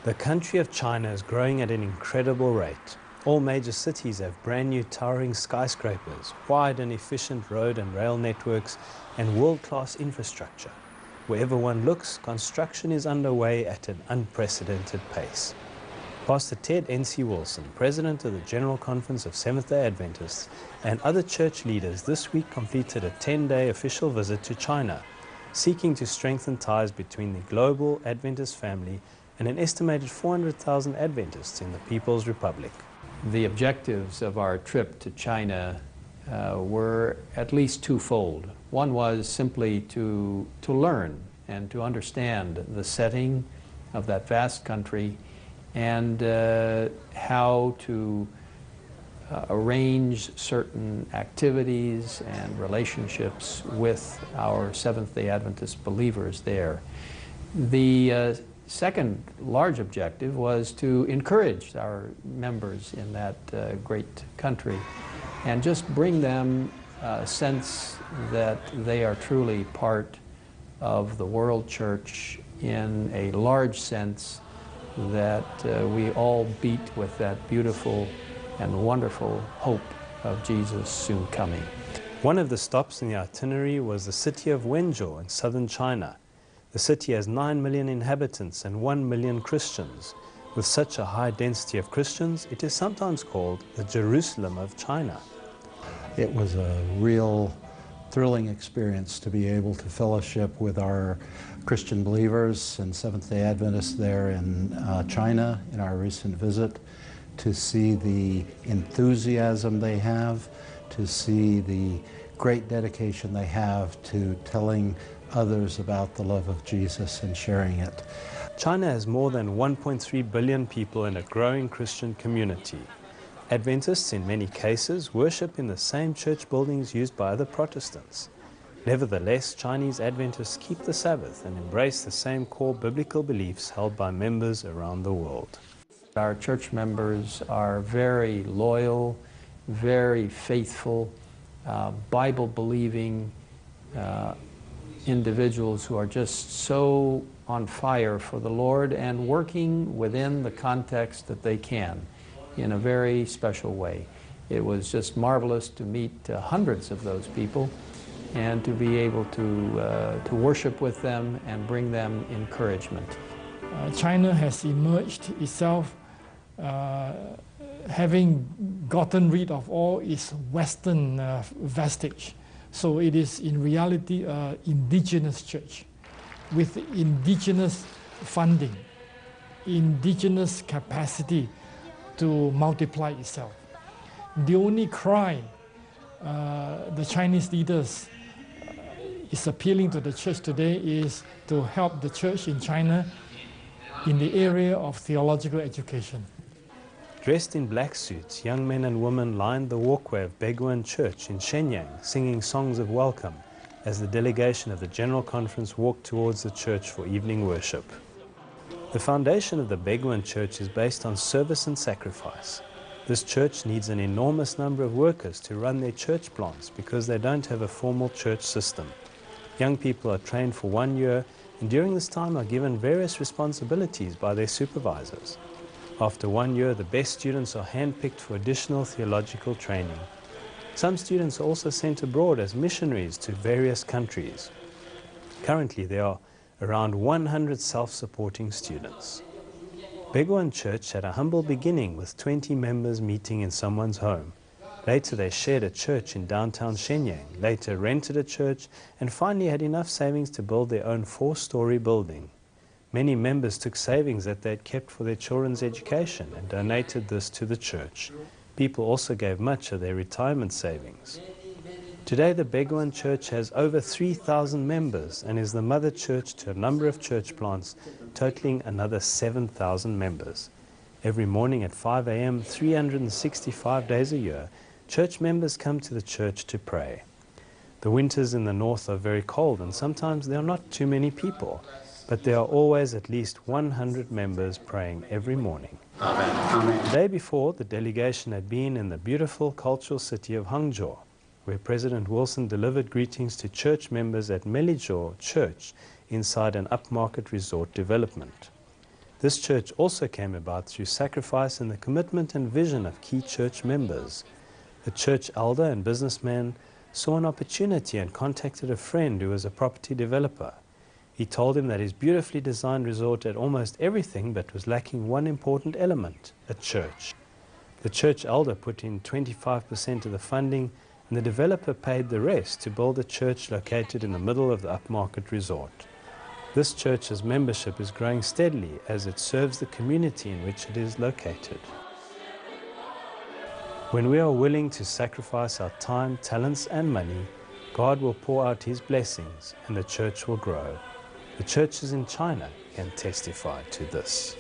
The country of China is growing at an incredible rate. All major cities have brand new towering skyscrapers, wide and efficient road and rail networks, and world-class infrastructure. Wherever one looks, construction is underway at an unprecedented pace. Pastor Ted Wilson, president of the General Conference of Seventh-day Adventists, and other church leaders this week completed a 10-day official visit to China, seeking to strengthen ties between the global Adventist family and an estimated 400,000 Adventists in the People's Republic. The objectives of our trip to China were at least twofold. One was simply to learn and to understand the setting of that vast country and how to arrange certain activities and relationships with our Seventh-day Adventist believers there. The second large objective was to encourage our members in that great country and just bring them a sense that they are truly part of the world church in a large sense, that we all beat with that beautiful and wonderful hope of Jesus soon coming. One of the stops in the itinerary was the city of Wenzhou in southern China. The city has 9 million inhabitants and 1 million Christians. With such a high density of Christians, it is sometimes called the Jerusalem of China. It was a real thrilling experience to be able to fellowship with our Christian believers and Seventh-day Adventists there in China in our recent visit, to see the enthusiasm they have, to see the great dedication they have to telling others about the love of Jesus and sharing it. China has more than 1.3 billion people in a growing Christian community. Adventists, in many cases, worship in the same church buildings used by other Protestants. Nevertheless, Chinese Adventists keep the Sabbath and embrace the same core biblical beliefs held by members around the world. Our church members are very loyal, very faithful, Bible-believing individuals who are just so on fire for the Lord and working within the context that they can in a very special way. It was just marvelous to meet hundreds of those people and to be able to worship with them and bring them encouragement. China has emerged itself having gotten rid of all its Western vestige. So it is in reality an indigenous church with indigenous funding, indigenous capacity to multiply itself. The only cry the Chinese leaders is appealing to the church today is to help the church in China in the area of theological education. Dressed in black suits, young men and women lined the walkway of Beguan Church in Shenyang, singing songs of welcome as the delegation of the General Conference walked towards the church for evening worship. The foundation of the Beguan Church is based on service and sacrifice. This church needs an enormous number of workers to run their church plants because they don't have a formal church system. Young people are trained for 1 year and during this time are given various responsibilities by their supervisors. After 1 year, the best students are handpicked for additional theological training. Some students are also sent abroad as missionaries to various countries. Currently, there are around 100 self-supporting students. Beguan Church had a humble beginning with 20 members meeting in someone's home. Later, they shared a church in downtown Shenyang, later rented a church, and finally had enough savings to build their own 4-story building. Many members took savings that they had kept for their children's education and donated this to the church. People also gave much of their retirement savings. Today, the Beguan Church has over 3,000 members and is the mother church to a number of church plants, totaling another 7,000 members. Every morning at 5 a.m., 365 days a year, church members come to the church to pray. The winters in the north are very cold and sometimes there are not too many people, but there are always at least 100 members praying every morning. Amen. The day before, the delegation had been in the beautiful cultural city of Hangzhou, where President Wilson delivered greetings to church members at Melijo Church inside an upmarket resort development. This church also came about through sacrifice and the commitment and vision of key church members. The church elder and businessman saw an opportunity and contacted a friend who was a property developer. He told him that his beautifully designed resort had almost everything but was lacking one important element, a church. The church elder put in 25% of the funding and the developer paid the rest to build a church located in the middle of the upmarket resort. This church's membership is growing steadily as it serves the community in which it is located. When we are willing to sacrifice our time, talents and money, God will pour out His blessings and the church will grow. The churches in China can testify to this.